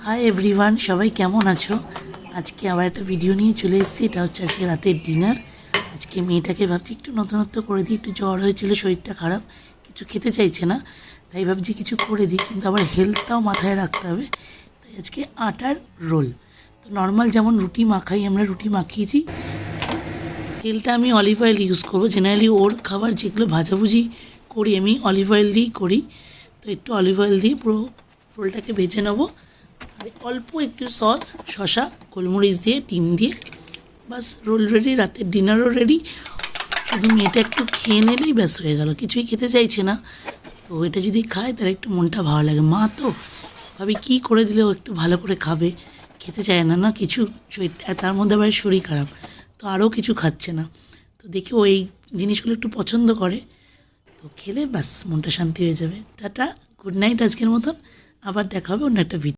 Hi everyone, সবাই কেমন আছো? আজকে আবার একটা ভিডিও নিয়ে চলে এসেছি। এটা হচ্ছে আজকে রাতের ডিনার। আজকে মেয়েটাকে ভাবছি একটু নতুনত্ব করে দিই। একটু জ্বর হয়েছিল, শরীরটা খারাপ, কিছু খেতে চাইছে না, তাই ভাবছি কিছু করে দিই, কিন্তু আবার হেলথটাও মাথায় রাখতে হবে। তাই আজকে আটার রোল। তো নর্মাল যেমন রুটি মাখাই, আমরা রুটি মাখিয়েছি। তেলটা আমি অলিভ অয়েল ইউজ করবো। জেনারেলি ওর খাবার যেগুলো ভাজাভুজি করি আমি অলিভ অয়েল দিয়েই করি। তো একটু অলিভ অয়েল দিয়ে পুরো রোলটাকে ভেজে নেবো। আর অল্প একটু সস, শসা, গোলমরিচ দিয়ে, ডিম দিয়ে, বাস রোল রেডি। রাতের ডিনারও রেডি। শুধু মেয়েটা একটু খেয়ে নিলেই ব্যাস হয়ে গেল। কিছুই খেতে চাইছে না, তো এটা যদি খায় তার একটু মনটা ভালো লাগে। মা তো ভাবি কী করে দিলেও একটু ভালো করে খাবে, খেতে চায় না না কিছু। তার মধ্যে আবার শরীর খারাপ, তো আরও কিছু খাচ্ছে না। তো দেখি ও এই জিনিসগুলো একটু পছন্দ করে, তো খেলে ব্যাস মনটা শান্তি হয়ে যাবে। টাটা, গুড নাইট আজকের মতন। আবার দেখা হবে অন্য একটা ভিডিও।